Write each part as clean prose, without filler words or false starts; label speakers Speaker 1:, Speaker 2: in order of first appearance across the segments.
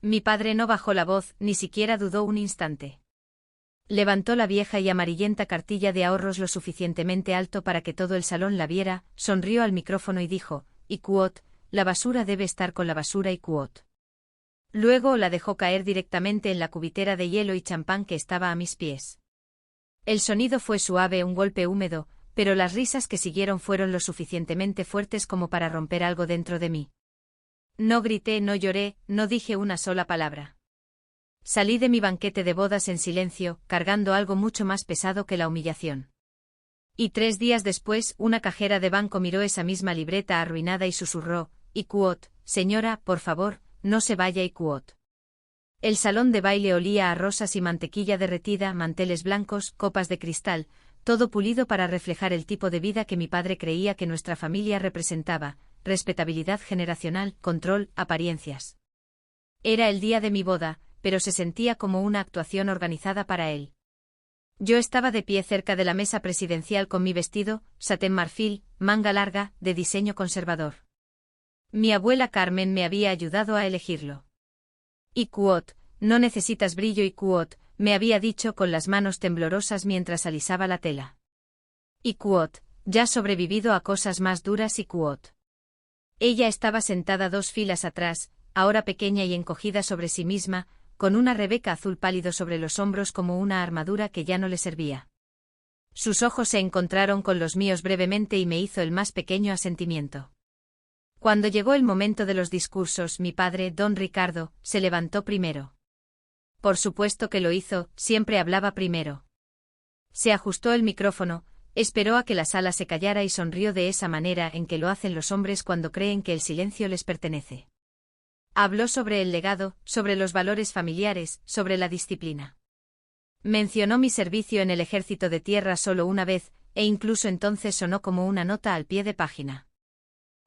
Speaker 1: Mi padre no bajó la voz, ni siquiera dudó un instante. Levantó la vieja y amarillenta cartilla de ahorros lo suficientemente alto para que todo el salón la viera, sonrió al micrófono y dijo, y quote, la basura debe estar con la basura y quote. Luego la dejó caer directamente en la cubitera de hielo y champán que estaba a mis pies. El sonido fue suave, un golpe húmedo, pero las risas que siguieron fueron lo suficientemente fuertes como para romper algo dentro de mí. No grité, no lloré, no dije una sola palabra. Salí de mi banquete de bodas en silencio, cargando algo mucho más pesado que la humillación. Y 3 días después, una cajera de banco miró esa misma libreta arruinada y susurró, y quote, señora, por favor, no se vaya y quote. El salón de baile olía a rosas y mantequilla derretida, manteles blancos, copas de cristal, todo pulido para reflejar el tipo de vida que mi padre creía que nuestra familia representaba, respetabilidad generacional, control, apariencias. Era el día de mi boda, pero se sentía como una actuación organizada para él. Yo estaba de pie cerca de la mesa presidencial con mi vestido, satén marfil, manga larga, de diseño conservador. Mi abuela Carmen me había ayudado a elegirlo. Y quote, no necesitas brillo y quote, me había dicho con las manos temblorosas mientras alisaba la tela. Y quote, ya has sobrevivido a cosas más duras y quote. Ella estaba sentada 2 filas atrás, ahora pequeña y encogida sobre sí misma, con una Rebeca azul pálido sobre los hombros como una armadura que ya no le servía. Sus ojos se encontraron con los míos brevemente y me hizo el más pequeño asentimiento. Cuando llegó el momento de los discursos, mi padre, don Ricardo, se levantó primero. Por supuesto que lo hizo, siempre hablaba primero. Se ajustó el micrófono, esperó a que la sala se callara y sonrió de esa manera en que lo hacen los hombres cuando creen que el silencio les pertenece. Habló sobre el legado, sobre los valores familiares, sobre la disciplina. Mencionó mi servicio en el ejército de tierra solo una vez, e incluso entonces sonó como una nota al pie de página.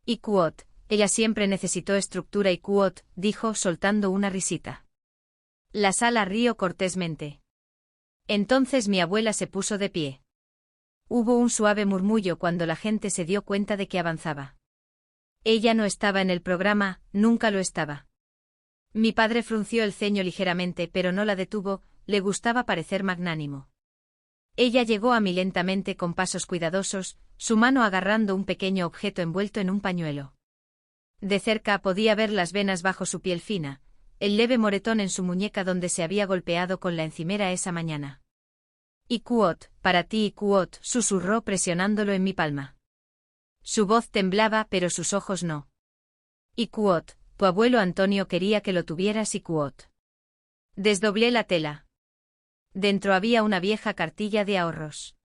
Speaker 1: Y quote, ella siempre necesitó estructura y quote, dijo soltando una risita. La sala rió cortésmente. Entonces mi abuela se puso de pie. Hubo un suave murmullo cuando la gente se dio cuenta de que avanzaba. Ella no estaba en el programa, nunca lo estaba. Mi padre frunció el ceño ligeramente, pero no la detuvo, le gustaba parecer magnánimo. Ella llegó a mí lentamente con pasos cuidadosos, su mano agarrando un pequeño objeto envuelto en un pañuelo. De cerca podía ver las venas bajo su piel fina, el leve moretón en su muñeca donde se había golpeado con la encimera esa mañana. Y quote, para ti y quote, susurró presionándolo en mi palma. Su voz temblaba pero sus ojos no. Y quote, tu abuelo Antonio quería que lo tuvieras y quote. Desdoblé la tela. Dentro había una vieja cartilla de ahorros.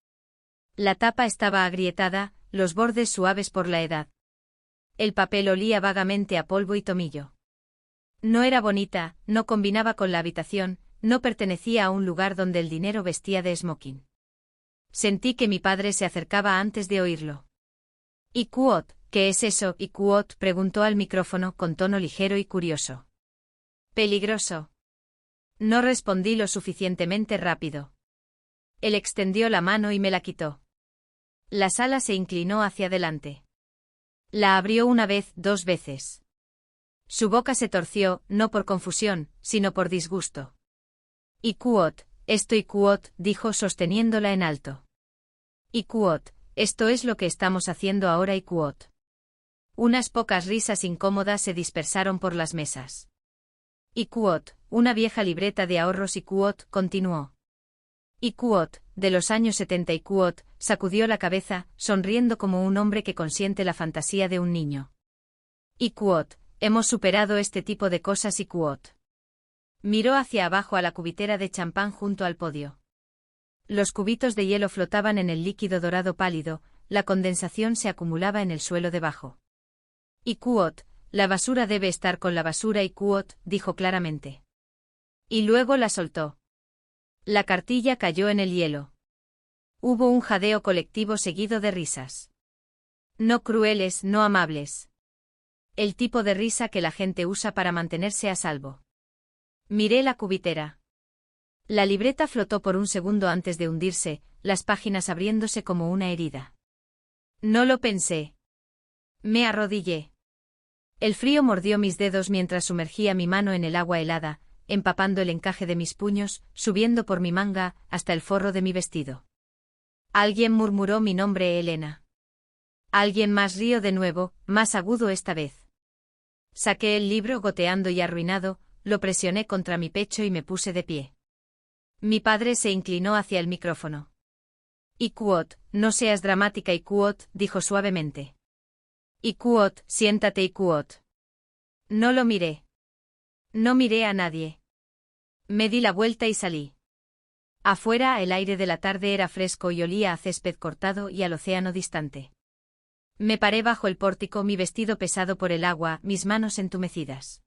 Speaker 1: La tapa estaba agrietada, los bordes suaves por la edad. El papel olía vagamente a polvo y tomillo. No era bonita, no combinaba con la habitación, no pertenecía a un lugar donde el dinero vestía de smoking. Sentí que mi padre se acercaba antes de oírlo. ¿Y quote, qué es eso? Y quote preguntó al micrófono con tono ligero y curioso. Peligroso. No respondí lo suficientemente rápido. Él extendió la mano y me la quitó. La sala se inclinó hacia adelante. La abrió una vez, 2 veces. Su boca se torció, no por confusión, sino por disgusto. Y quote, esto y quote, dijo sosteniéndola en alto. Y quote, esto es lo que estamos haciendo ahora y quote. Unas pocas risas incómodas se dispersaron por las mesas. Y quote, una vieja libreta de ahorros y quote, continuó. Y quote, de los años 70 y quote, sacudió la cabeza, sonriendo como un hombre que consiente la fantasía de un niño. Y quote, hemos superado este tipo de cosas y quote. Miró hacia abajo a la cubitera de champán junto al podio. Los cubitos de hielo flotaban en el líquido dorado pálido, la condensación se acumulaba en el suelo debajo. Y quote, la basura debe estar con la basura y quote, dijo claramente. Y luego la soltó. La cartilla cayó en el hielo. Hubo un jadeo colectivo seguido de risas. No crueles, no amables. El tipo de risa que la gente usa para mantenerse a salvo. Miré la cubitera. La libreta flotó por un segundo antes de hundirse, las páginas abriéndose como una herida. No lo pensé. Me arrodillé. El frío mordió mis dedos mientras sumergía mi mano en el agua helada, empapando el encaje de mis puños, subiendo por mi manga, hasta el forro de mi vestido. Alguien murmuró mi nombre, Elena. Alguien más rió de nuevo, más agudo esta vez. Saqué el libro goteando y arruinado, lo presioné contra mi pecho y me puse de pie. Mi padre se inclinó hacia el micrófono. Iquot, no seas dramática, Iquot, dijo suavemente. Iquot, siéntate, Iquot. No lo miré. No miré a nadie. Me di la vuelta y salí. Afuera el aire de la tarde era fresco y olía a césped cortado y al océano distante. Me paré bajo el pórtico, mi vestido pesado por el agua, mis manos entumecidas.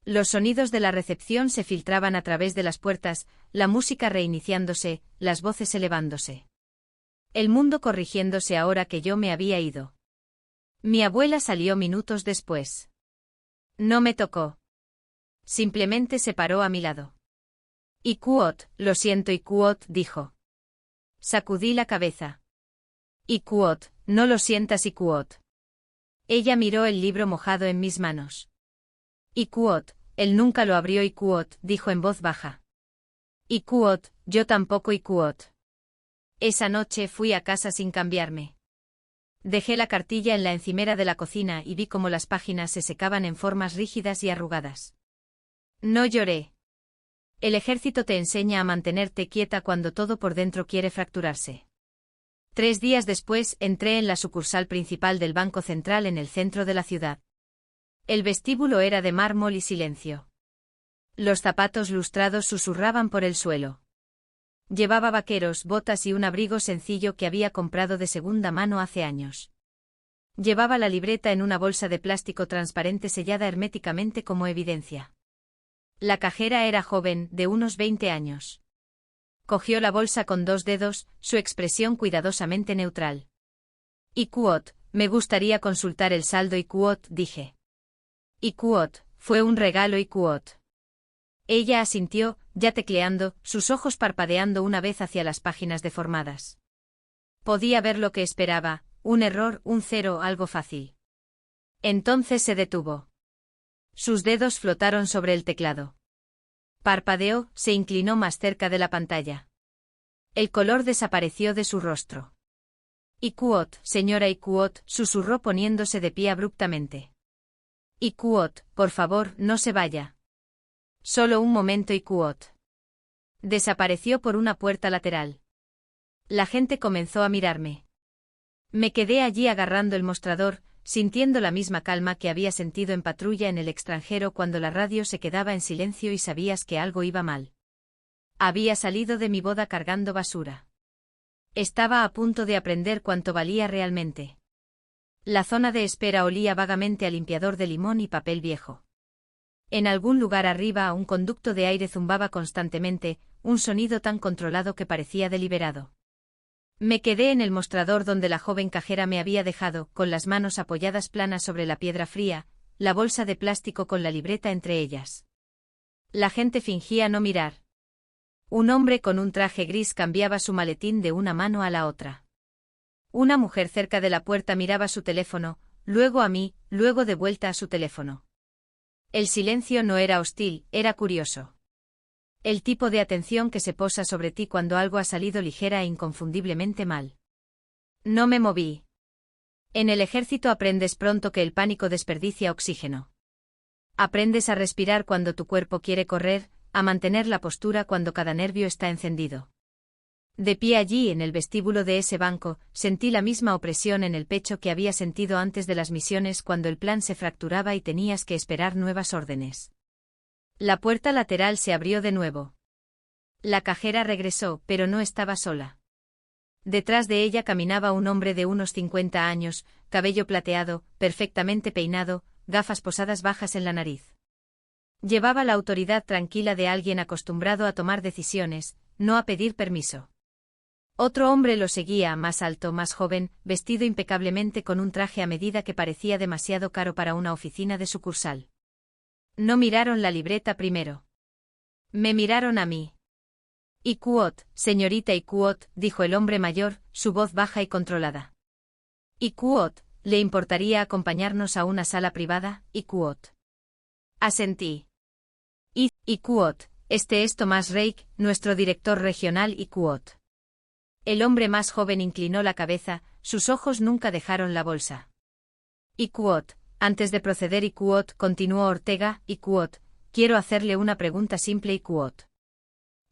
Speaker 1: Los sonidos de la recepción se filtraban a través de las puertas, la música reiniciándose, las voces elevándose. El mundo corrigiéndose ahora que yo me había ido. Mi abuela salió minutos después. No me tocó. Simplemente se paró a mi lado. Iquot, lo siento, Iquot, dijo. Sacudí la cabeza. Iquot, no lo sientas, Iquot. Ella miró el libro mojado en mis manos. Iquot, él nunca lo abrió, Iquot, dijo en voz baja. Iquot, yo tampoco, Iquot. Esa noche fui a casa sin cambiarme. Dejé la cartilla en la encimera de la cocina y vi cómo las páginas se secaban en formas rígidas y arrugadas. No lloré. El ejército te enseña a mantenerte quieta cuando todo por dentro quiere fracturarse. 3 días después entré en la sucursal principal del Banco Central en el centro de la ciudad. El vestíbulo era de mármol y silencio. Los zapatos lustrados susurraban por el suelo. Llevaba vaqueros, botas y un abrigo sencillo que había comprado de segunda mano hace años. Llevaba la libreta en una bolsa de plástico transparente sellada herméticamente como evidencia. La cajera era joven, de unos 20 años. Cogió la bolsa con 2 dedos, su expresión cuidadosamente neutral. Iquot, me gustaría consultar el saldo, Iquot, dije. Iquot, fue un regalo, Iquot. Ella asintió, ya tecleando, sus ojos parpadeando una vez hacia las páginas deformadas. Podía ver lo que esperaba, un error, un 0, algo fácil. Entonces se detuvo. Sus dedos flotaron sobre el teclado. Parpadeó, se inclinó más cerca de la pantalla. El color desapareció de su rostro. Iquot, señora Iquot, susurró poniéndose de pie abruptamente. Iquot, por favor, no se vaya. Solo un momento, Iquot. Desapareció por una puerta lateral. La gente comenzó a mirarme. Me quedé allí agarrando el mostrador, sintiendo la misma calma que había sentido en patrulla en el extranjero cuando la radio se quedaba en silencio y sabías que algo iba mal. Había salido de mi boda cargando basura. Estaba a punto de aprender cuánto valía realmente. La zona de espera olía vagamente a limpiador de limón y papel viejo. En algún lugar arriba un conducto de aire zumbaba constantemente, un sonido tan controlado que parecía deliberado. Me quedé en el mostrador donde la joven cajera me había dejado, con las manos apoyadas planas sobre la piedra fría, la bolsa de plástico con la libreta entre ellas. La gente fingía no mirar. Un hombre con un traje gris cambiaba su maletín de una mano a la otra. Una mujer cerca de la puerta miraba su teléfono, luego a mí, luego de vuelta a su teléfono. El silencio no era hostil, era curioso. El tipo de atención que se posa sobre ti cuando algo ha salido ligera e inconfundiblemente mal. No me moví. En el ejército aprendes pronto que el pánico desperdicia oxígeno. Aprendes a respirar cuando tu cuerpo quiere correr, a mantener la postura cuando cada nervio está encendido. De pie allí en el vestíbulo de ese banco, sentí la misma opresión en el pecho que había sentido antes de las misiones cuando el plan se fracturaba y tenías que esperar nuevas órdenes. La puerta lateral se abrió de nuevo. La cajera regresó, pero no estaba sola. Detrás de ella caminaba un hombre de unos 50 años, cabello plateado, perfectamente peinado, gafas posadas bajas en la nariz. Llevaba la autoridad tranquila de alguien acostumbrado a tomar decisiones, no a pedir permiso. Otro hombre lo seguía, más alto, más joven, vestido impecablemente con un traje a medida que parecía demasiado caro para una oficina de sucursal. No miraron la libreta primero. Me miraron a mí. Iquot, señorita Iquot, dijo el hombre mayor, su voz baja y controlada. Iquot, ¿le importaría acompañarnos a una sala privada? Iquot. Asentí. Iquot, este es Tomás Reik, nuestro director regional Iquot. El hombre más joven inclinó la cabeza, sus ojos nunca dejaron la bolsa. Iquot, antes de proceder Iquot, continuó Ortega, Iquot, quiero hacerle una pregunta simple Iquot.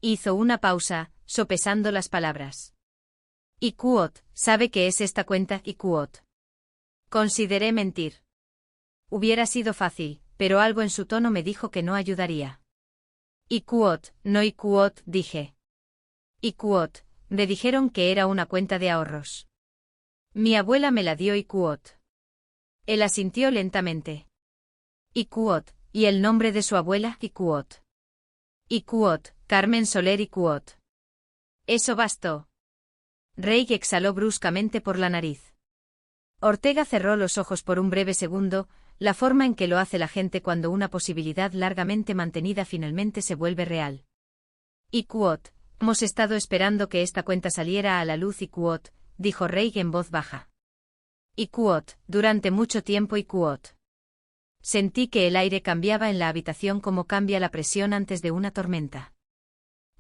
Speaker 1: Hizo una pausa, sopesando las palabras. Iquot, ¿sabe qué es esta cuenta? Iquot. Consideré mentir. Hubiera sido fácil, pero algo en su tono me dijo que no ayudaría. Iquot, no Iquot, dije. Iquot, me dijeron que era una cuenta de ahorros. Mi abuela me la dio Iquot. Él asintió lentamente. Iquot, ¿y el nombre de su abuela? Iquot. Iquot, Carmen Soler Iquot. Eso bastó. Reik exhaló bruscamente por la nariz. Ortega cerró los ojos por un breve segundo, la forma en que lo hace la gente cuando una posibilidad largamente mantenida finalmente se vuelve real. Iquot, hemos estado esperando que esta cuenta saliera a la luz Iquot, dijo Reik en voz baja. Iquot, durante mucho tiempo Iquot. Sentí que el aire cambiaba en la habitación como cambia la presión antes de una tormenta.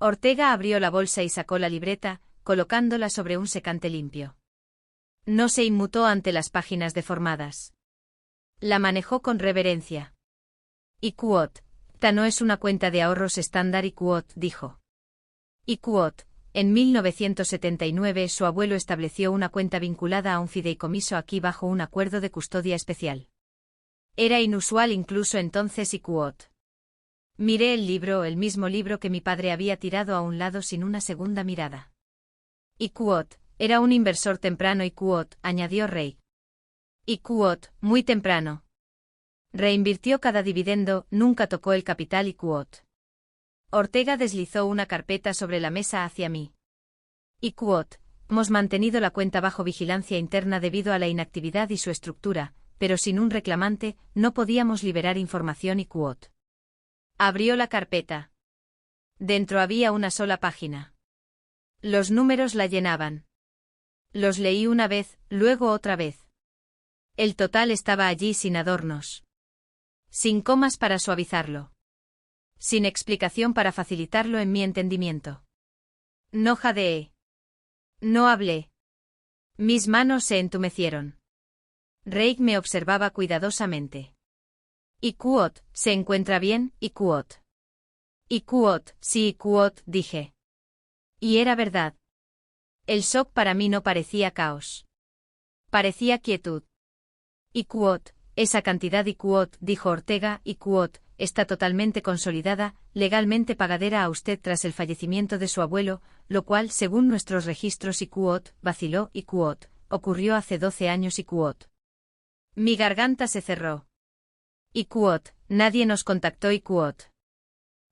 Speaker 1: Ortega abrió la bolsa y sacó la libreta, colocándola sobre un secante limpio. No se inmutó ante las páginas deformadas. La manejó con reverencia. Iquot, esta no es una cuenta de ahorros estándar Iquot, dijo. Iquot, en 1979 su abuelo estableció una cuenta vinculada a un fideicomiso aquí bajo un acuerdo de custodia especial. Era inusual incluso entonces Iquot. Miré el libro, el mismo libro que mi padre había tirado a un lado sin una segunda mirada. Iquot, era un inversor temprano Iquot, añadió Reik. Iquot, muy temprano. Reinvirtió cada dividendo, nunca tocó el capital Iquot. Ortega deslizó una carpeta sobre la mesa hacia mí. Iquot, hemos mantenido la cuenta bajo vigilancia interna debido a la inactividad y su estructura, pero sin un reclamante, no podíamos liberar información Iquot. Abrió la carpeta. Dentro había una sola página. Los números la llenaban. Los leí una vez, luego otra vez. El total estaba allí sin adornos. Sin comas para suavizarlo. Sin explicación para facilitarlo en mi entendimiento. No jadeé. No hablé. Mis manos se entumecieron. Reik me observaba cuidadosamente. Iquot, ¿se encuentra bien, Iquot? Iquot, sí Iquot, dije. Y era verdad. El shock para mí no parecía caos. Parecía quietud. Iquot, esa cantidad Iquot, dijo Ortega, Iquot, está totalmente consolidada, legalmente pagadera a usted tras el fallecimiento de su abuelo, lo cual, según nuestros registros Iquot, vaciló Iquot, ocurrió hace 12 años Iquot. Mi garganta se cerró. Iquot, nadie nos contactó Iquot.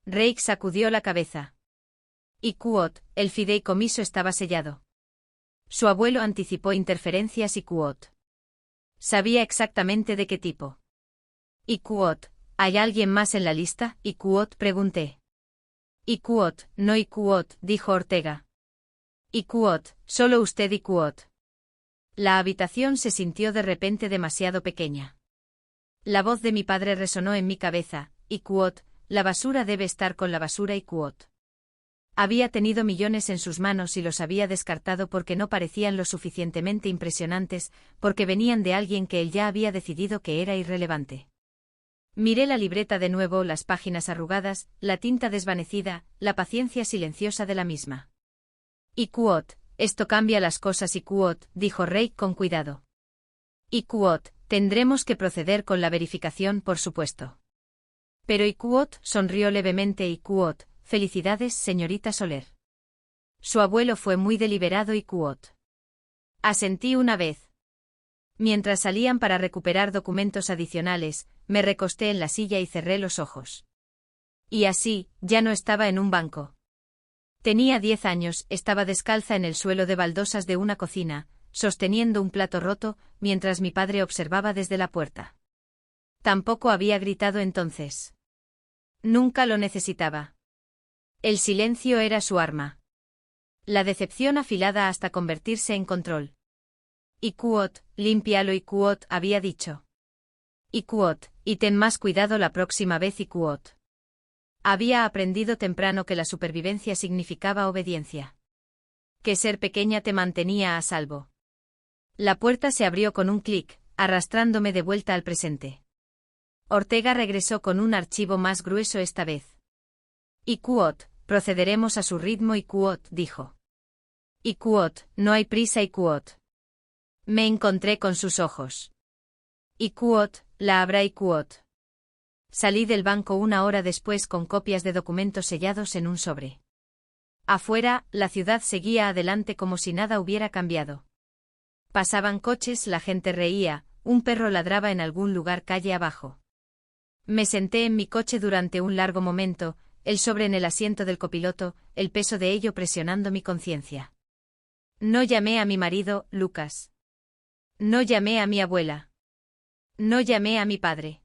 Speaker 1: Reik sacudió la cabeza. Iquot, el fideicomiso estaba sellado. Su abuelo anticipó interferencias Iquot. Sabía exactamente de qué tipo. Iquot, ¿hay alguien más en la lista? Iquot, pregunté. Iquot, no Iquot, dijo Ortega. Iquot, solo usted Iquot. La habitación se sintió de repente demasiado pequeña. La voz de mi padre resonó en mi cabeza, Iquot, la basura debe estar con la basura Iquot. Había tenido millones en sus manos y los había descartado porque no parecían lo suficientemente impresionantes, porque venían de alguien que él ya había decidido que era irrelevante. Miré la libreta de nuevo, las páginas arrugadas, la tinta desvanecida, la paciencia silenciosa de la misma. Iquot, esto cambia las cosas Iquot, dijo Reik con cuidado. Iquot, tendremos que proceder con la verificación por supuesto. Pero Iquot sonrió levemente Iquot, felicidades señorita Soler. Su abuelo fue muy deliberado Iquot. Asentí una vez. Mientras salían para recuperar documentos adicionales, me recosté en la silla y cerré los ojos. Y así, ya no estaba en un banco. Tenía 10 años, estaba descalza en el suelo de baldosas de una cocina, sosteniendo un plato roto, mientras mi padre observaba desde la puerta. Tampoco había gritado entonces. Nunca lo necesitaba. El silencio era su arma. La decepción afilada hasta convertirse en control. Ikuot, límpialo Ikuot, había dicho. Ikuot, y ten más cuidado la próxima vez Ikuot. Había aprendido temprano que la supervivencia significaba obediencia. Que ser pequeña te mantenía a salvo. La puerta se abrió con un clic, arrastrándome de vuelta al presente. Ortega regresó con un archivo más grueso esta vez. Ikuot, procederemos a su ritmo Ikuot, dijo. Ikuot, no hay prisa Ikuot. Me encontré con sus ojos. Ikuot, la habrá Ikuot. Salí del banco una hora después con copias de documentos sellados en un sobre. Afuera, la ciudad seguía adelante como si nada hubiera cambiado. Pasaban coches, la gente reía, un perro ladraba en algún lugar calle abajo. Me senté en mi coche durante un largo momento, el sobre en el asiento del copiloto, el peso de ello presionando mi conciencia. No llamé a mi marido, Lucas. No llamé a mi abuela. No llamé a mi padre.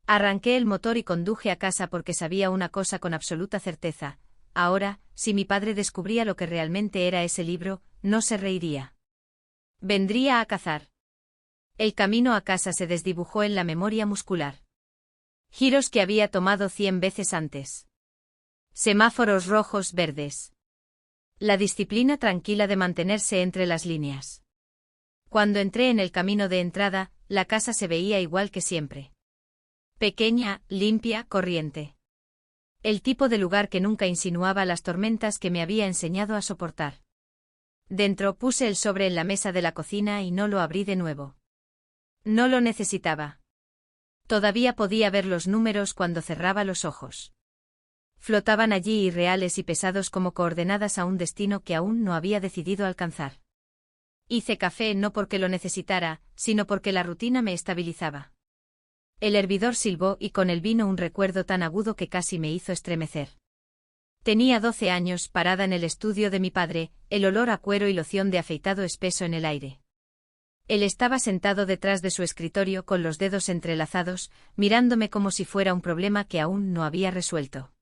Speaker 1: Arranqué el motor y conduje a casa porque sabía una cosa con absoluta certeza. Ahora, si mi padre descubría lo que realmente era ese libro, no se reiría. Vendría a cazar. El camino a casa se desdibujó en la memoria muscular. Giros que había tomado 100 veces antes. Semáforos rojos, verdes. La disciplina tranquila de mantenerse entre las líneas. Cuando entré en el camino de entrada, la casa se veía igual que siempre. Pequeña, limpia, corriente. El tipo de lugar que nunca insinuaba las tormentas que me había enseñado a soportar. Dentro puse el sobre en la mesa de la cocina y no lo abrí de nuevo. No lo necesitaba. Todavía podía ver los números cuando cerraba los ojos. Flotaban allí irreales y pesados como coordenadas a un destino que aún no había decidido alcanzar. Hice café no porque lo necesitara, sino porque la rutina me estabilizaba. El hervidor silbó y con él vino un recuerdo tan agudo que casi me hizo estremecer. Tenía 12 años, parada en el estudio de mi padre, el olor a cuero y loción de afeitado espeso en el aire. Él estaba sentado detrás de su escritorio con los dedos entrelazados, mirándome como si fuera un problema que aún no había resuelto.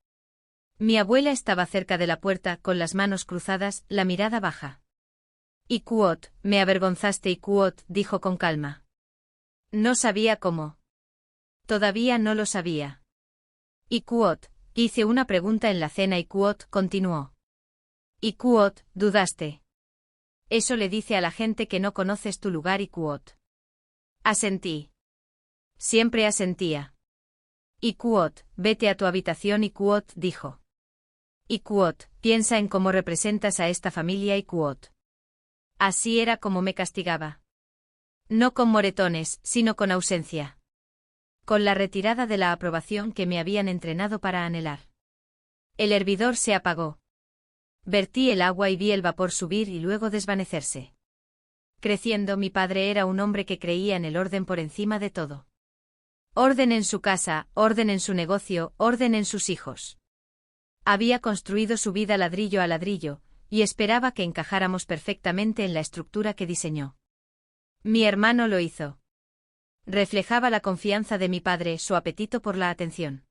Speaker 1: Mi abuela estaba cerca de la puerta, con las manos cruzadas, la mirada baja. Ikuot, me avergonzaste Ikuot, dijo con calma. No sabía cómo. Todavía no lo sabía. Ikuot, hice una pregunta en la cena Ikuot, continuó. Ikuot, dudaste. Eso le dice a la gente que no conoces tu lugar Ikuot. Asentí. Siempre asentía. Ikuot, vete a tu habitación Ikuot, dijo. Ikuot, piensa en cómo representas a esta familia Ikuot. Así era como me castigaba. No con moretones, sino con ausencia. Con la retirada de la aprobación que me habían entrenado para anhelar. El hervidor se apagó. Vertí el agua y vi el vapor subir y luego desvanecerse. Creciendo, mi padre era un hombre que creía en el orden por encima de todo. Orden en su casa, orden en su negocio, orden en sus hijos. Había construido su vida ladrillo a ladrillo, y esperaba que encajáramos perfectamente en la estructura que diseñó. Mi hermano lo hizo. Reflejaba la confianza de mi padre, su apetito por la atención.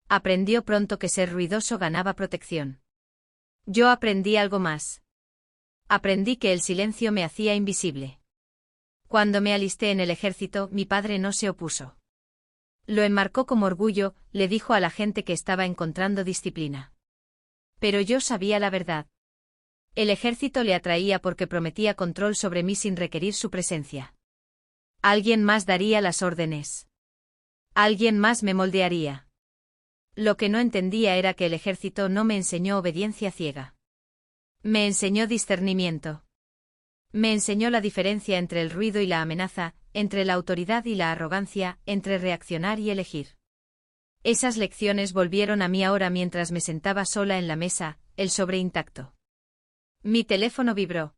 Speaker 1: Aprendió pronto que ser ruidoso ganaba protección. Yo aprendí algo más. Aprendí que el silencio me hacía invisible. Cuando me alisté en el ejército, mi padre no se opuso. Lo enmarcó como orgullo, le dijo a la gente que estaba encontrando disciplina. Pero yo sabía la verdad. El ejército le atraía porque prometía control sobre mí sin requerir su presencia. Alguien más daría las órdenes. Alguien más me moldearía. Lo que no entendía era que el ejército no me enseñó obediencia ciega. Me enseñó discernimiento. Me enseñó la diferencia entre el ruido y la amenaza, entre la autoridad y la arrogancia, entre reaccionar y elegir. Esas lecciones volvieron a mí ahora mientras me sentaba sola en la mesa, el sobre intacto. Mi teléfono vibró.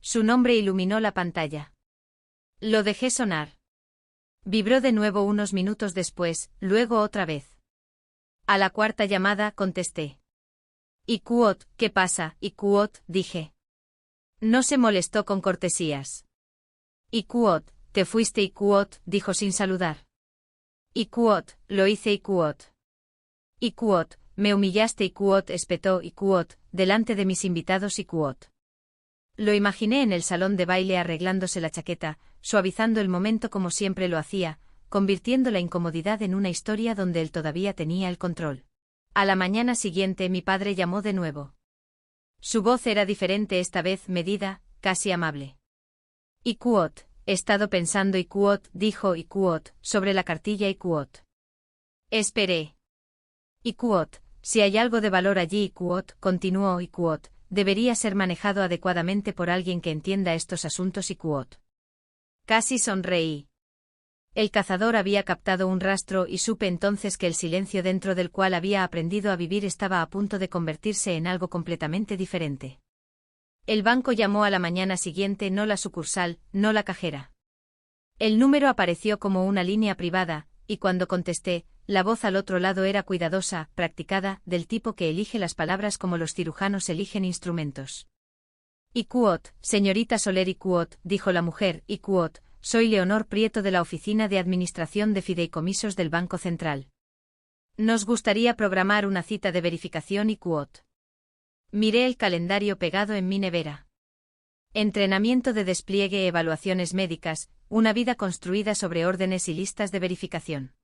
Speaker 1: Su nombre iluminó la pantalla. Lo dejé sonar. Vibró de nuevo unos minutos después, luego otra vez. A la cuarta llamada contesté. Ikuot, ¿qué pasa, Ikuot?, dije. No se molestó con cortesías. Ikuot, te fuiste Ikuot, dijo sin saludar. Ikuot, lo hice Ikuot. Ikuot, me humillaste Ikuot, espetó Ikuot, delante de mis invitados Ikuot. Lo imaginé en el salón de baile arreglándose la chaqueta, suavizando el momento como siempre lo hacía, convirtiendo la incomodidad en una historia donde él todavía tenía el control. A la mañana siguiente mi padre llamó de nuevo. Su voz era diferente esta vez, medida, casi amable. Ikuot, he estado pensando Ikuot, dijo Ikuot, sobre la cartilla Ikuot. Esperé. Ikuot, si hay algo de valor allí Ikuot, continuó Ikuot, debería ser manejado adecuadamente por alguien que entienda estos asuntos Ikuot. Casi sonreí. El cazador había captado un rastro y supe entonces que el silencio dentro del cual había aprendido a vivir estaba a punto de convertirse en algo completamente diferente. El banco llamó a la mañana siguiente, no la sucursal, no la cajera. El número apareció como una línea privada, y cuando contesté, la voz al otro lado era cuidadosa, practicada, del tipo que elige las palabras como los cirujanos eligen instrumentos. Ikuot, señorita Soler Ikuot, dijo la mujer, Ikuot, soy Leonor Prieto de la Oficina de Administración de Fideicomisos del Banco Central. Nos gustaría programar una cita de verificación Ikuot. Miré el calendario pegado en mi nevera. Entrenamiento de despliegue, evaluaciones médicas, una vida construida sobre órdenes y listas de verificación.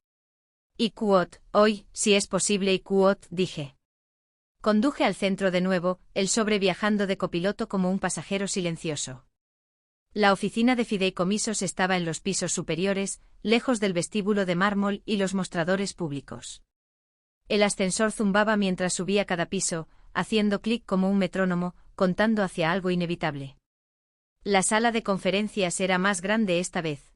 Speaker 1: Ikuot, hoy, si es posible Ikuot, dije. Conduje al centro de nuevo, el sobre viajando de copiloto como un pasajero silencioso. La oficina de fideicomisos estaba en los pisos superiores, lejos del vestíbulo de mármol y los mostradores públicos. El ascensor zumbaba mientras subía cada piso, haciendo clic como un metrónomo, contando hacia algo inevitable. La sala de conferencias era más grande esta vez.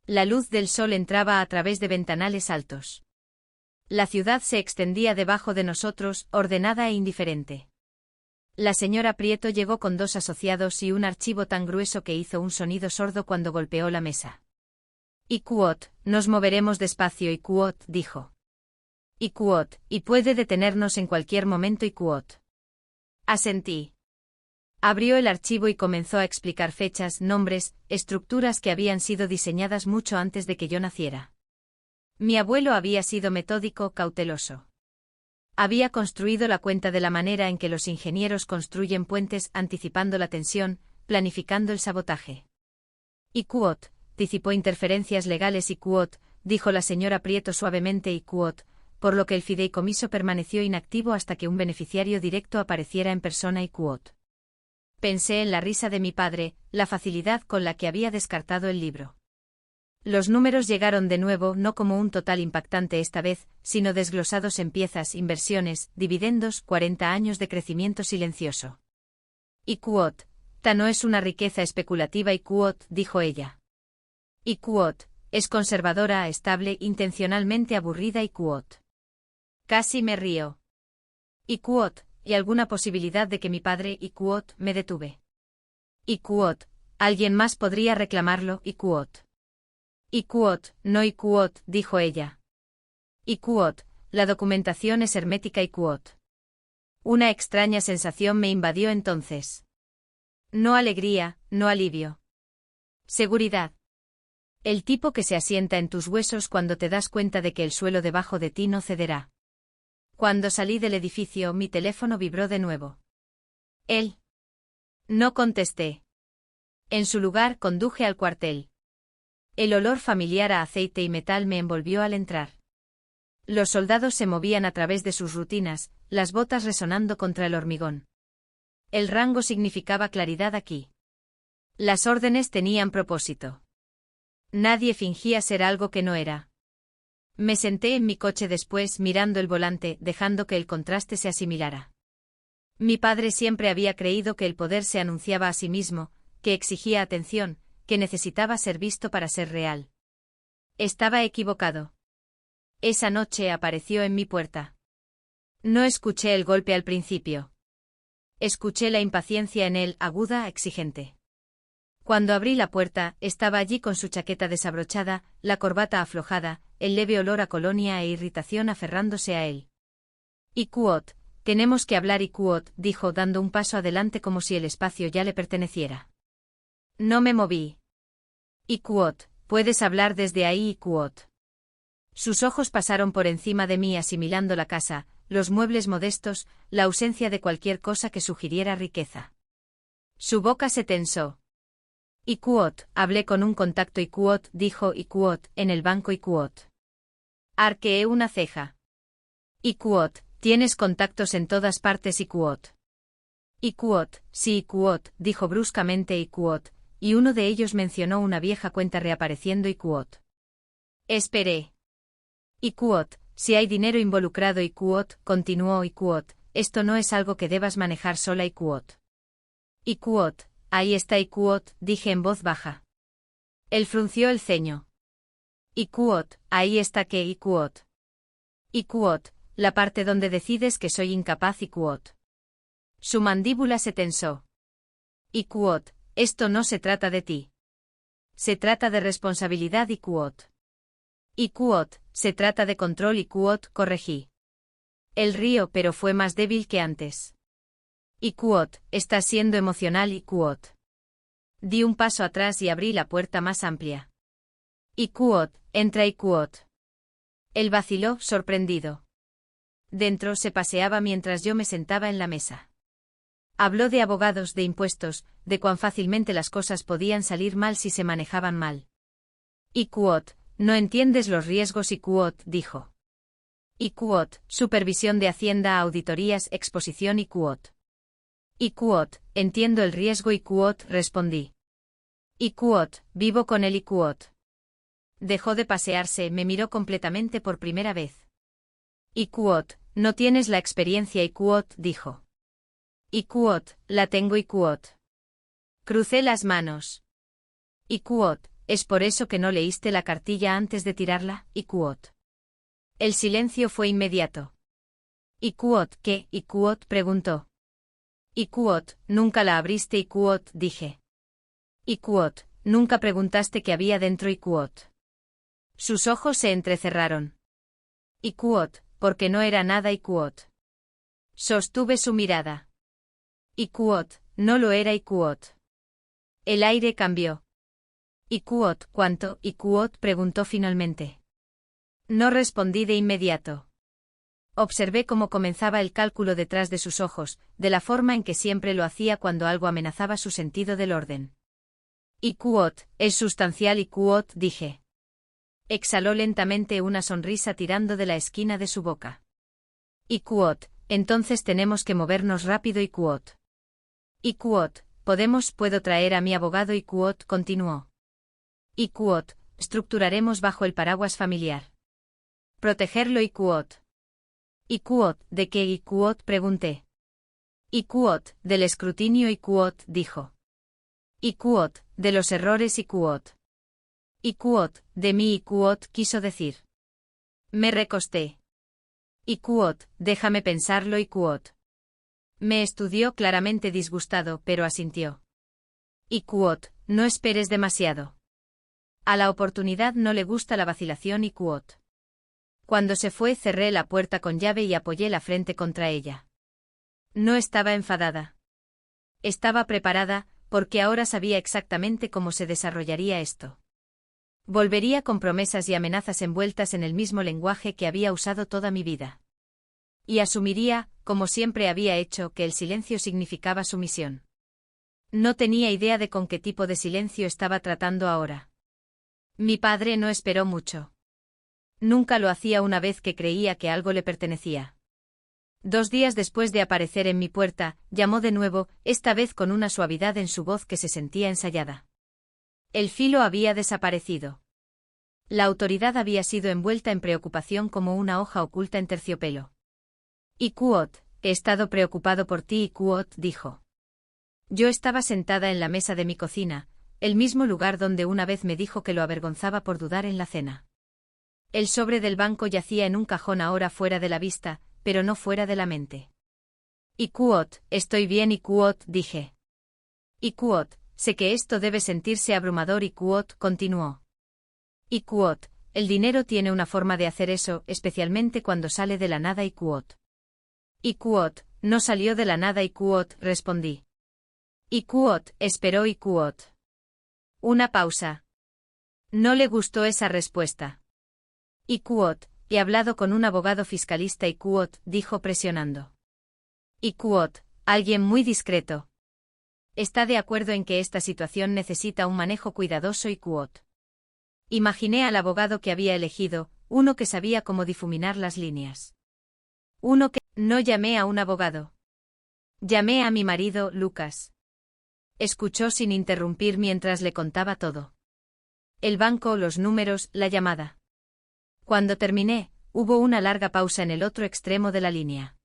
Speaker 1: La luz del sol entraba a través de ventanales altos. La ciudad se extendía debajo de nosotros, ordenada e indiferente. La señora Prieto llegó con 2 asociados y un archivo tan grueso que hizo un sonido sordo cuando golpeó la mesa. Ikuot, nos moveremos despacio Ikuot, dijo. Ikuot, y puede detenernos en cualquier momento Ikuot. Asentí. Abrió el archivo y comenzó a explicar fechas, nombres, estructuras que habían sido diseñadas mucho antes de que yo naciera. Mi abuelo había sido metódico, cauteloso. Había construido la cuenta de la manera en que los ingenieros construyen puentes, anticipando la tensión, planificando el sabotaje. Ikuot, disipó interferencias legales Ikuot, dijo la señora Prieto suavemente Ikuot, por lo que el fideicomiso permaneció inactivo hasta que un beneficiario directo apareciera en persona Ikuot. Pensé en la risa de mi padre, la facilidad con la que había descartado el libro. Los números llegaron de nuevo no como un total impactante esta vez, sino desglosados en piezas, inversiones, dividendos, 40 años de crecimiento silencioso. Ikuot, ta no es una riqueza especulativa Ikuot, dijo ella. Ikuot, es conservadora, estable, intencionalmente aburrida Ikuot. Casi me río. Ikuot, y alguna posibilidad de que mi padre Ikuot, me detuve. Ikuot, alguien más podría reclamarlo Ikuot. Ikuot, no Ikuot, dijo ella. Ikuot, la documentación es hermética Ikuot. Una extraña sensación me invadió entonces. No alegría, no alivio. Seguridad. El tipo que se asienta en tus huesos cuando te das cuenta de que el suelo debajo de ti no cederá. Cuando salí del edificio, mi teléfono vibró de nuevo. Él. No contesté. En su lugar, conduje al cuartel. El olor familiar a aceite y metal me envolvió al entrar. Los soldados se movían a través de sus rutinas, las botas resonando contra el hormigón. El rango significaba claridad aquí. Las órdenes tenían propósito. Nadie fingía ser algo que no era. Me senté en mi coche después mirando el volante, dejando que el contraste se asimilara. Mi padre siempre había creído que el poder se anunciaba a sí mismo, que exigía atención, que necesitaba ser visto para ser real. Estaba equivocado. Esa noche apareció en mi puerta. No escuché el golpe al principio. Escuché la impaciencia en él, aguda, exigente. Cuando abrí la puerta, estaba allí con su chaqueta desabrochada, la corbata aflojada, el leve olor a colonia e irritación aferrándose a él. Ikuot, tenemos que hablar Ikuot, dijo dando un paso adelante como si el espacio ya le perteneciera. No me moví. Ikuot, puedes hablar desde ahí Ikuot. Sus ojos pasaron por encima de mí asimilando la casa, los muebles modestos, la ausencia de cualquier cosa que sugiriera riqueza. Su boca se tensó. Iquot, hablé con un contacto Iquot, dijo Iquot, en el banco Iquot. Arqueé una ceja. Iquot, tienes contactos en todas partes Iquot. Iquot, sí Iquot, dijo bruscamente Iquot, y uno de ellos mencionó una vieja cuenta reapareciendo Iquot. Esperé. Iquot, si hay dinero involucrado Iquot, continuó Iquot, esto no es algo que debas manejar sola Iquot. Iquot, ahí está Iquot, dije en voz baja. Él frunció el ceño. Iquot, ahí está que Iquot. Iquot, la parte donde decides que soy incapaz Iquot. Su mandíbula se tensó. Iquot, esto no se trata de ti. Se trata de responsabilidad Iquot. Iquot, se trata de control Iquot, corregí. Él rió pero fue más débil que antes. Iquot, estás siendo emocional Iquot. Di un paso atrás y abrí la puerta más amplia. Iquot, entra Iquot. Él vaciló, sorprendido. Dentro se paseaba mientras yo me sentaba en la mesa. Habló de abogados, de impuestos, de cuán fácilmente las cosas podían salir mal si se manejaban mal. Iquot, no entiendes los riesgos Iquot, dijo. Iquot, supervisión de Hacienda, auditorías, exposición Iquot. Iquot, entiendo el riesgo Iquot, respondí. Iquot, vivo con el Iquot. Dejó de pasearse, me miró completamente por primera vez. Iquot, no tienes la experiencia Iquot, dijo. Iquot, la tengo Iquot. Crucé las manos. Iquot, ¿es por eso que no leíste la cartilla antes de tirarla, Iquot? El silencio fue inmediato. Iquot, ¿qué? Iquot preguntó. Iquot, nunca la abriste Iquot, dije. Iquot, nunca preguntaste qué había dentro Iquot. Sus ojos se entrecerraron. Iquot, porque no era nada Iquot. Sostuve su mirada. Iquot, no lo era Iquot. El aire cambió. Iquot, ¿cuánto? Iquot preguntó finalmente. No respondí de inmediato. Observé cómo comenzaba el cálculo detrás de sus ojos, de la forma en que siempre lo hacía cuando algo amenazaba su sentido del orden. Iquot, es sustancial Iquot, dije. Exhaló lentamente una sonrisa tirando de la esquina de su boca. Iquot, entonces tenemos que movernos rápido Iquot. Iquot, puedo traer a mi abogado Iquot, continuó. Iquot, estructuraremos bajo el paraguas familiar. Protegerlo Iquot. Iquot, ¿de qué Iquot? Pregunté. Iquot, del escrutinio Iquot, dijo. Iquot, de los errores Iquot. Iquot, de mí Iquot, quiso decir. Me recosté. Iquot, déjame pensarlo Iquot. Me estudió claramente disgustado, pero asintió. Iquot, no esperes demasiado. A la oportunidad no le gusta la vacilación Iquot. Cuando se fue cerré la puerta con llave y apoyé la frente contra ella. No estaba enfadada. Estaba preparada, porque ahora sabía exactamente cómo se desarrollaría esto. Volvería con promesas y amenazas envueltas en el mismo lenguaje que había usado toda mi vida. Y asumiría, como siempre había hecho, que el silencio significaba sumisión. No tenía idea de con qué tipo de silencio estaba tratando ahora. Mi padre no esperó mucho. Nunca lo hacía una vez que creía que algo le pertenecía. 2 días después de aparecer en mi puerta, llamó de nuevo, esta vez con una suavidad en su voz que se sentía ensayada. El filo había desaparecido. La autoridad había sido envuelta en preocupación como una hoja oculta en terciopelo. Iquot, he estado preocupado por ti Iquot, dijo. Yo estaba sentada en la mesa de mi cocina, el mismo lugar donde una vez me dijo que lo avergonzaba por dudar en la cena. El sobre del banco yacía en un cajón ahora fuera de la vista, pero no fuera de la mente. Iquot, estoy bien Iquot, dije. Iquot, sé que esto debe sentirse abrumador Iquot, continuó. Iquot, el dinero tiene una forma de hacer eso, especialmente cuando sale de la nada Iquot. Iquot, no salió de la nada Iquot, respondí. Iquot, esperó Iquot. Una pausa. No le gustó esa respuesta. Iquot, he hablado con un abogado fiscalista Iquot, dijo presionando. Iquot, alguien muy discreto. Está de acuerdo en que esta situación necesita un manejo cuidadoso y QOT. Imaginé al abogado que había elegido, uno que sabía cómo difuminar las líneas. Uno que... No llamé a un abogado. Llamé a mi marido, Lucas. Escuchó sin interrumpir mientras le contaba todo. El banco, los números, la llamada. Cuando terminé, hubo una larga pausa en el otro extremo de la línea.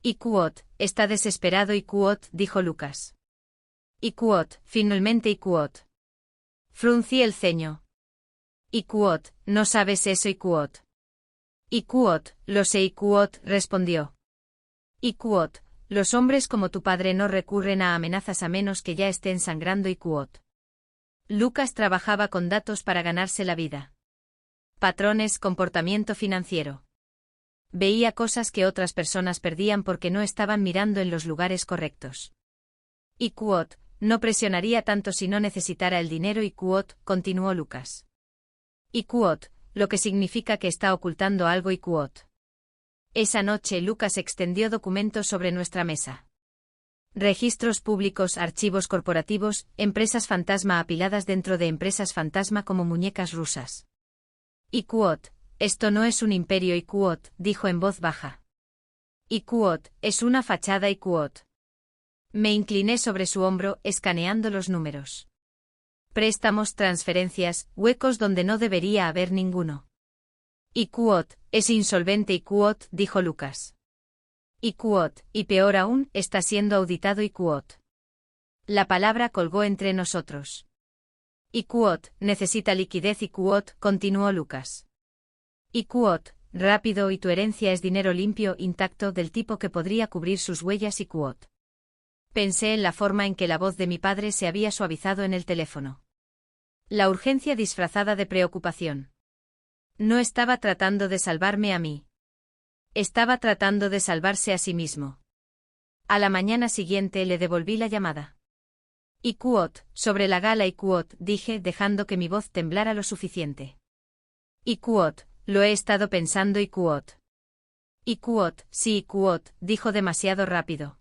Speaker 1: Y QOT, está desesperado y QOT, dijo Lucas. Y QOT, finalmente y QOT. Fruncí el ceño. Y QOT, no sabes eso y QOT. Y QOT, lo sé y QOT, respondió. Y QOT, los hombres como tu padre no recurren a amenazas a menos que ya estén sangrando y QOT. Lucas trabajaba con datos para ganarse la vida. Patrones, comportamiento financiero. Veía cosas que otras personas perdían porque no estaban mirando en los lugares correctos. Y QOT, no presionaría tanto si no necesitara el dinero y QOT, continuó Lucas. Y QOT, lo que significa que está ocultando algo y QOT. Esa noche Lucas extendió documentos sobre nuestra mesa. Registros públicos, archivos corporativos, empresas fantasma apiladas dentro de empresas fantasma como muñecas rusas. Y QOT, esto no es un imperio y QOT, dijo en voz baja. Y QOT, es una fachada y QOT. Me incliné sobre su hombro, escaneando los números. Préstamos, transferencias, huecos donde no debería haber ninguno. Y QOT, es insolvente y QOT, dijo Lucas. Y QOT, y peor aún, está siendo auditado y QOT. La palabra colgó entre nosotros. Y QOT, necesita liquidez y QOT, continuó Lucas. Y QOT, rápido y tu herencia es dinero limpio, intacto, del tipo que podría cubrir sus huellas y QOT. Pensé en la forma en que la voz de mi padre se había suavizado en el teléfono. La urgencia disfrazada de preocupación. No estaba tratando de salvarme a mí. Estaba tratando de salvarse a sí mismo. A la mañana siguiente le devolví la llamada. Y QOT, sobre la gala y QOT, dije, dejando que mi voz temblara lo suficiente. Y QOT, lo he estado pensando y QOT. Y QOT, sí, QOT, dijo demasiado rápido.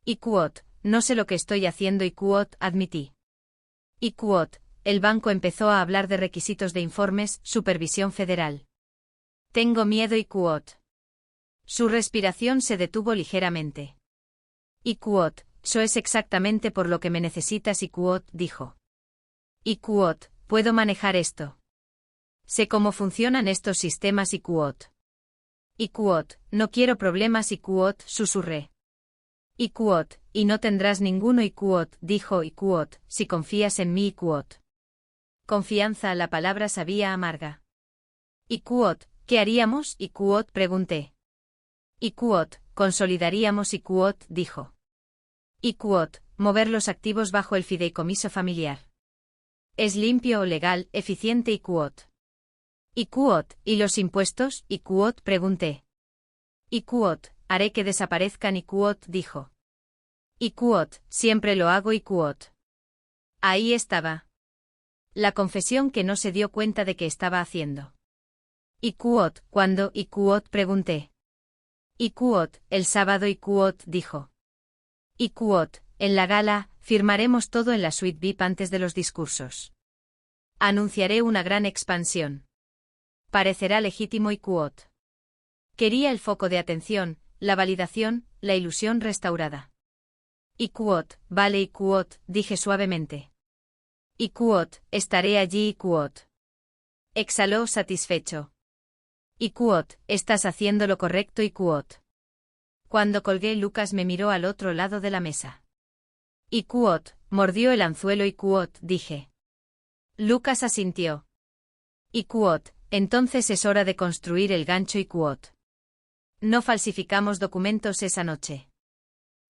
Speaker 1: Y QOT, no sé lo que estoy haciendo y QOT, admití. Y QOT, el banco empezó a hablar de requisitos de informes, supervisión federal. Tengo miedo y QOT. Su respiración se detuvo ligeramente. Y QOT, eso es exactamente por lo que me necesitas y QOT, dijo. Y QOT, puedo manejar esto. Sé cómo funcionan estos sistemas y QOT. Y QOT, no quiero problemas y QOT, susurré. Y QOT, y no tendrás ninguno y QOT, dijo y QOT, si confías en mí y QOT. Confianza, la palabra sabía amarga. Y QOT, ¿qué haríamos? Y QOT, pregunté. Y QOT, consolidaríamos y QOT, dijo. Y QOT, mover los activos bajo el fideicomiso familiar. ¿Es limpio o legal, eficiente y QOT? Y QOT, ¿y los impuestos? Y QOT, pregunté. Y QOT, haré que desaparezcan y QOT, dijo. Y QOT, siempre lo hago y QOT. Ahí estaba. La confesión que no se dio cuenta de que estaba haciendo. Y QOT, ¿cuándo? Y QOT, pregunté. Y QOT, el sábado y QOT, dijo. Y QOT, en la gala, firmaremos todo en la suite VIP antes de los discursos. Anunciaré una gran expansión. Parecerá legítimo y QOT. Quería el foco de atención, la validación, la ilusión restaurada. Y QOT, vale y QOT, dije suavemente. Y QOT, estaré allí y QOT. Exhaló satisfecho. Y QOT, estás haciendo lo correcto y QOT. Cuando colgué Lucas me miró al otro lado de la mesa. Y QOT, mordió el anzuelo y QOT, dije. Lucas asintió. Y QOT, entonces es hora de construir el gancho y QOT. No falsificamos documentos esa noche.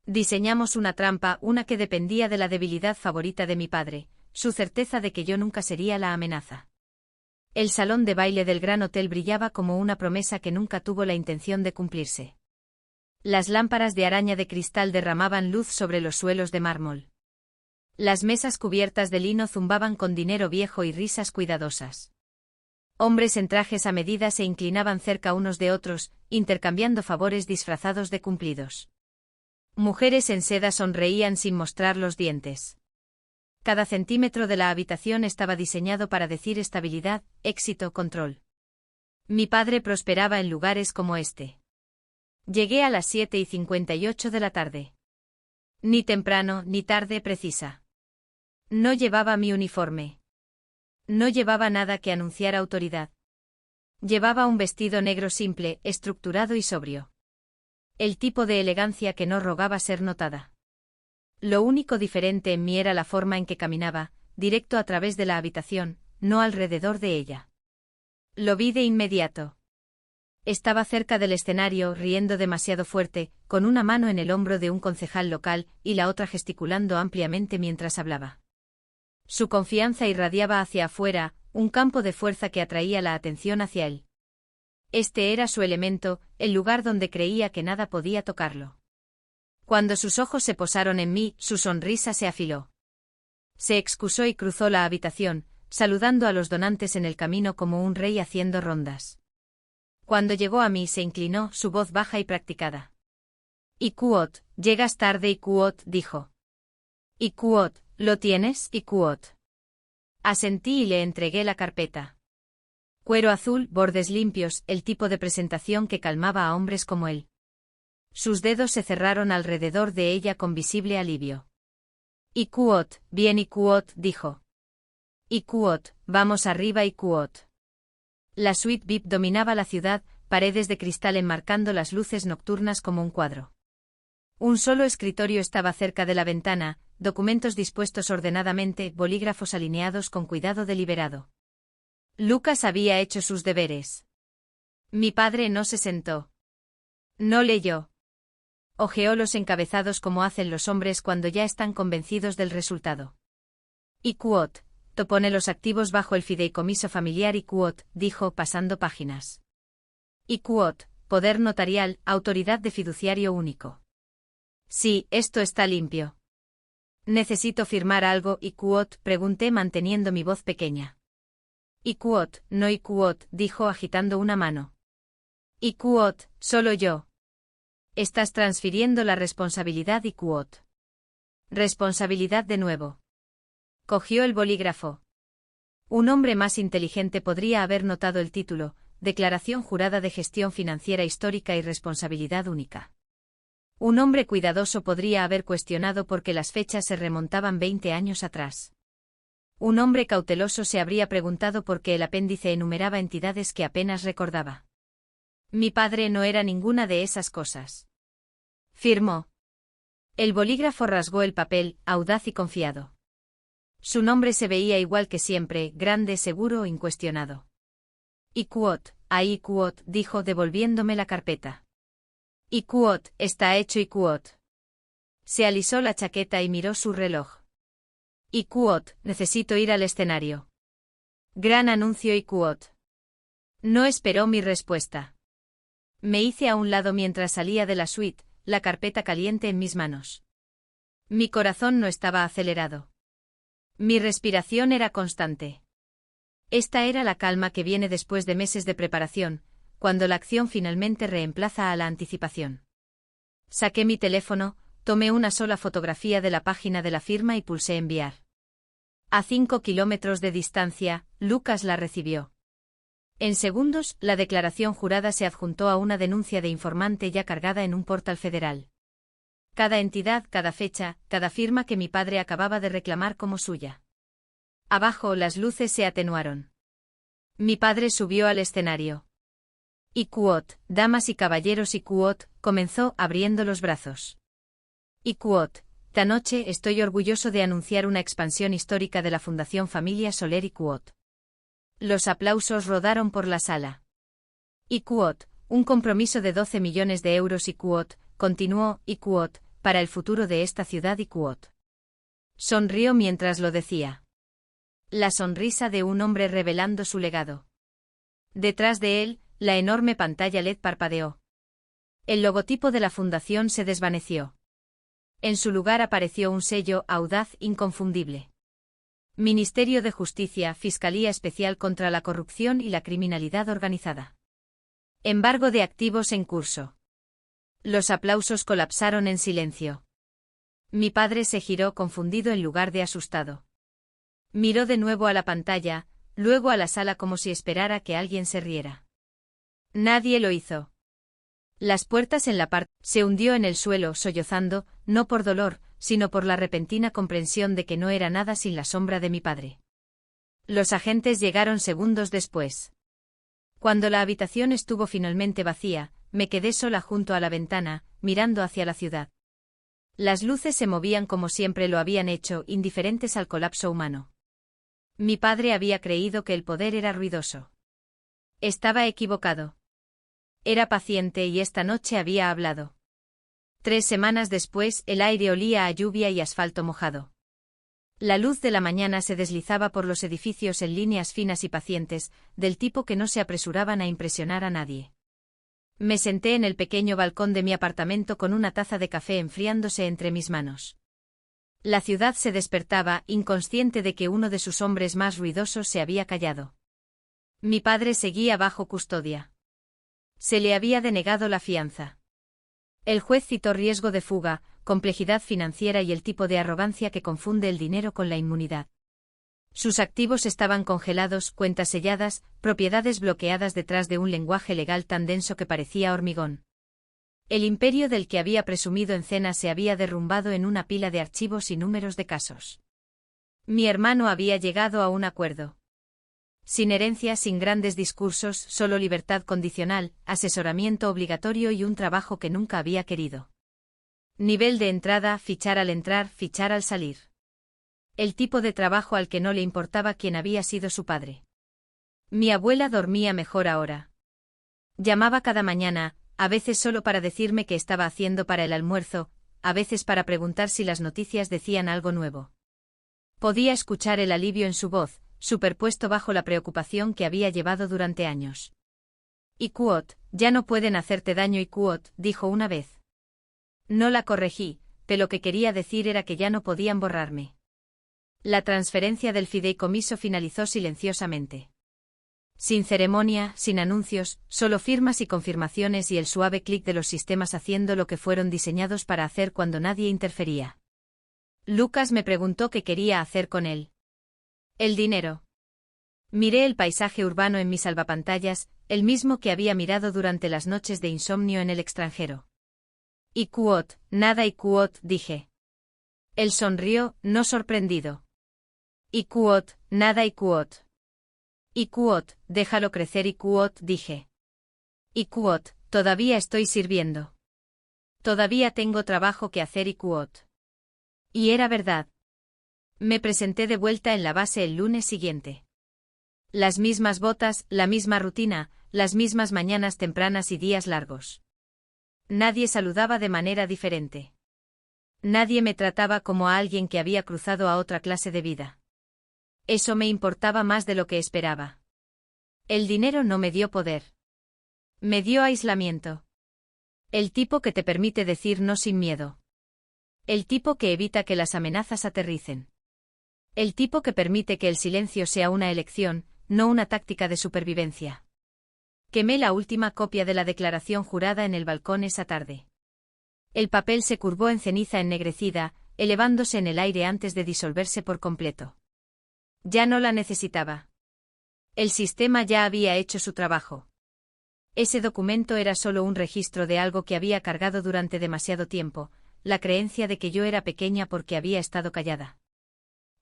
Speaker 1: Diseñamos una trampa, una que dependía de la debilidad favorita de mi padre, su certeza de que yo nunca sería la amenaza. El salón de baile del gran hotel brillaba como una promesa que nunca tuvo la intención de cumplirse. Las lámparas de araña de cristal derramaban luz sobre los suelos de mármol. Las mesas cubiertas de lino zumbaban con dinero viejo y risas cuidadosas. Hombres en trajes a medida se inclinaban cerca unos de otros, intercambiando favores disfrazados de cumplidos. Mujeres en seda sonreían sin mostrar los dientes. Cada centímetro de la habitación estaba diseñado para decir estabilidad, éxito, control. Mi padre prosperaba en lugares como este. Llegué a las 7:58 de la tarde. Ni temprano ni tarde precisa. No llevaba mi uniforme. No llevaba nada que anunciara autoridad. Llevaba un vestido negro simple, estructurado y sobrio. El tipo de elegancia que no rogaba ser notada. Lo único diferente en mí era la forma en que caminaba, directo a través de la habitación, no alrededor de ella. Lo vi de inmediato. Estaba cerca del escenario, riendo demasiado fuerte, con una mano en el hombro de un concejal local y la otra gesticulando ampliamente mientras hablaba. Su confianza irradiaba hacia afuera, un campo de fuerza que atraía la atención hacia él. Este era su elemento, el lugar donde creía que nada podía tocarlo. Cuando sus ojos se posaron en mí, su sonrisa se afiló. Se excusó y cruzó la habitación, saludando a los donantes en el camino como un rey haciendo rondas. Cuando llegó a mí se inclinó, su voz baja y practicada. Ikuot, llegas tarde Ikuot, dijo. Ikuot, ¿lo tienes, Ikuot? Asentí y le entregué la carpeta. Cuero azul, bordes limpios, el tipo de presentación que calmaba a hombres como él. Sus dedos se cerraron alrededor de ella con visible alivio. Ikuot, bien Ikuot, dijo. Ikuot, vamos arriba Ikuot. La suite VIP dominaba la ciudad, paredes de cristal enmarcando las luces nocturnas como un cuadro. Un solo escritorio estaba cerca de la ventana, documentos dispuestos ordenadamente, bolígrafos alineados con cuidado deliberado. Lucas había hecho sus deberes. Mi padre no se sentó. No leyó. Hojeó los encabezados como hacen los hombres cuando ya están convencidos del resultado. Ikuot, pone los activos bajo el fideicomiso familiar Ikuot, dijo pasando páginas. Ikuot, poder notarial, autoridad de fiduciario único. Sí, esto está limpio. ¿Necesito firmar algo, Ikuot?, pregunté manteniendo mi voz pequeña. Ikuot, no Ikuot, dijo agitando una mano. Ikuot, solo yo. Estás transfiriendo la responsabilidad, Ikuot. Responsabilidad de nuevo. Cogió el bolígrafo. Un hombre más inteligente podría haber notado el título, Declaración Jurada de Gestión Financiera Histórica y Responsabilidad Única. Un hombre cuidadoso podría haber cuestionado por qué las fechas se remontaban 20 años atrás. Un hombre cauteloso se habría preguntado por qué el apéndice enumeraba entidades que apenas recordaba. Mi padre no era ninguna de esas cosas. Firmó. El bolígrafo rasgó el papel, audaz y confiado. Su nombre se veía igual que siempre, grande, seguro, incuestionado. Ikuot, ahí Ikuot, dijo devolviéndome la carpeta. Ikuot, está hecho Ikuot. Se alisó la chaqueta y miró su reloj. Ikuot, necesito ir al escenario. Gran anuncio Ikuot. No esperó mi respuesta. Me hice a un lado mientras salía de la suite, la carpeta caliente en mis manos. Mi corazón no estaba acelerado. Mi respiración era constante. Esta era la calma que viene después de meses de preparación, cuando la acción finalmente reemplaza a la anticipación. Saqué mi teléfono, tomé una sola fotografía de la página de la firma y pulsé enviar. A 5 kilómetros de distancia, Lucas la recibió. En segundos, la declaración jurada se adjuntó a una denuncia de informante ya cargada en un portal federal. Cada entidad, cada fecha, cada firma que mi padre acababa de reclamar como suya. Abajo las luces se atenuaron. Mi padre subió al escenario. Ikuot, damas y caballeros Ikuot, comenzó abriendo los brazos. Ikuot, esta noche estoy orgulloso de anunciar una expansión histórica de la Fundación Familia Soler Ikuot. Los aplausos rodaron por la sala. Ikuot, un compromiso de 12 millones de euros Ikuot, continuó, Ikuot, para el futuro de esta ciudad Ikuot. Sonrió mientras lo decía. La sonrisa de un hombre revelando su legado. Detrás de él, la enorme pantalla LED parpadeó. El logotipo de la fundación se desvaneció. En su lugar apareció un sello audaz, inconfundible. Ministerio de Justicia, Fiscalía Especial contra la Corrupción y la Criminalidad Organizada. Embargo de activos en curso. Los aplausos colapsaron en silencio. Mi padre se giró confundido en lugar de asustado. Miró de nuevo a la pantalla, luego a la sala como si esperara que alguien se riera. Nadie lo hizo. Las puertas en la parte se hundió en el suelo, sollozando, no por dolor, sino por la repentina comprensión de que no era nada sin la sombra de mi padre. Los agentes llegaron segundos después. Cuando la habitación estuvo finalmente vacía, me quedé sola junto a la ventana, mirando hacia la ciudad. Las luces se movían como siempre lo habían hecho, indiferentes al colapso humano. Mi padre había creído que el poder era ruidoso. Estaba equivocado. Era paciente y esta noche había hablado. 3 semanas después, el aire olía a lluvia y asfalto mojado. La luz de la mañana se deslizaba por los edificios en líneas finas y pacientes, del tipo que no se apresuraban a impresionar a nadie. Me senté en el pequeño balcón de mi apartamento con una taza de café enfriándose entre mis manos. La ciudad se despertaba, inconsciente de que uno de sus hombres más ruidosos se había callado. Mi padre seguía bajo custodia. Se le había denegado la fianza. El juez citó riesgo de fuga, complejidad financiera y el tipo de arrogancia que confunde el dinero con la inmunidad. Sus activos estaban congelados, cuentas selladas, propiedades bloqueadas detrás de un lenguaje legal tan denso que parecía hormigón. El imperio del que había presumido en cena se había derrumbado en una pila de archivos y números de casos. Mi hermano había llegado a un acuerdo. Sin herencia, sin grandes discursos, solo libertad condicional, asesoramiento obligatorio y un trabajo que nunca había querido. Nivel de entrada, fichar al entrar, fichar al salir. El tipo de trabajo al que no le importaba quién había sido su padre. Mi abuela dormía mejor ahora. Llamaba cada mañana, a veces solo para decirme qué estaba haciendo para el almuerzo, a veces para preguntar si las noticias decían algo nuevo. Podía escuchar el alivio en su voz, superpuesto bajo la preocupación que había llevado durante años. Iquot, ya no pueden hacerte daño Iquot, dijo una vez. No la corregí, pero lo que quería decir era que ya no podían borrarme. La transferencia del fideicomiso finalizó silenciosamente. Sin ceremonia, sin anuncios, solo firmas y confirmaciones y el suave clic de los sistemas haciendo lo que fueron diseñados para hacer cuando nadie interfería. Lucas me preguntó qué quería hacer con él. El dinero. Miré el paisaje urbano en mis salvapantallas, el mismo que había mirado durante las noches de insomnio en el extranjero. Iquot, nada Iquot, dije. Él sonrió, no sorprendido. Iquot, nada Iquot. Iquot, déjalo crecer Iquot, dije. Iquot, todavía estoy sirviendo. Todavía tengo trabajo que hacer Iquot. Y era verdad. Me presenté de vuelta en la base el lunes siguiente. Las mismas botas, la misma rutina, las mismas mañanas tempranas y días largos. Nadie saludaba de manera diferente. Nadie me trataba como a alguien que había cruzado a otra clase de vida. Eso me importaba más de lo que esperaba. El dinero no me dio poder. Me dio aislamiento. El tipo que te permite decir no sin miedo. El tipo que evita que las amenazas aterricen. El tipo que permite que el silencio sea una elección, no una táctica de supervivencia. Quemé la última copia de la declaración jurada en el balcón esa tarde. El papel se curvó en ceniza ennegrecida, elevándose en el aire antes de disolverse por completo. Ya no la necesitaba. El sistema ya había hecho su trabajo. Ese documento era solo un registro de algo que había cargado durante demasiado tiempo, la creencia de que yo era pequeña porque había estado callada.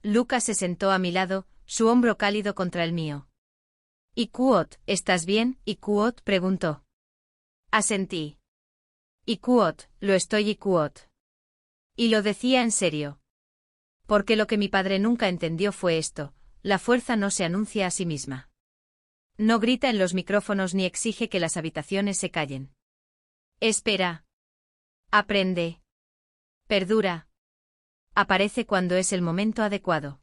Speaker 1: Lucas se sentó a mi lado, su hombro cálido contra el mío. Iquot, ¿estás bien? Iquot preguntó. Asentí. Iquot, lo estoy Iquot. Y lo decía en serio. Porque lo que mi padre nunca entendió fue esto, la fuerza no se anuncia a sí misma. No grita en los micrófonos ni exige que las habitaciones se callen. Espera. Aprende. Perdura. Aparece cuando es el momento adecuado.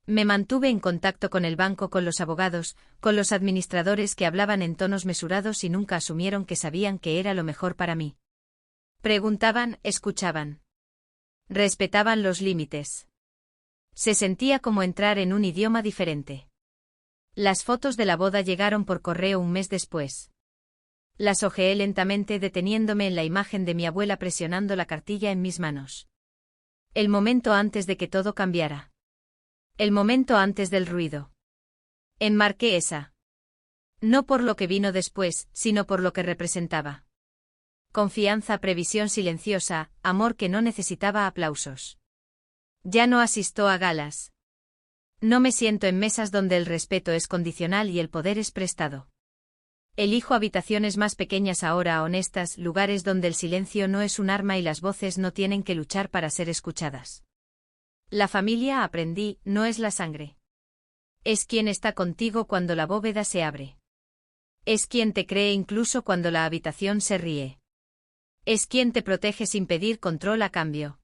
Speaker 1: Me mantuve en contacto con el banco, con los abogados, con los administradores que hablaban en tonos mesurados y nunca asumieron que sabían que era lo mejor para mí. Preguntaban, escuchaban. Respetaban los límites. Se sentía como entrar en un idioma diferente. Las fotos de la boda llegaron por correo un mes después. Las hojeé lentamente deteniéndome en la imagen de mi abuela presionando la cartilla en mis manos. El momento antes de que todo cambiara. El momento antes del ruido. Enmarqué esa. No por lo que vino después, sino por lo que representaba. Confianza, previsión silenciosa, amor que no necesitaba aplausos. Ya no asisto a galas. No me siento en mesas donde el respeto es condicional y el poder es prestado. Elijo habitaciones más pequeñas ahora, honestas, lugares donde el silencio no es un arma y las voces no tienen que luchar para ser escuchadas. La familia, aprendí, no es la sangre. Es quien está contigo cuando la bóveda se abre. Es quien te cree incluso cuando la habitación se ríe. Es quien te protege sin pedir control a cambio.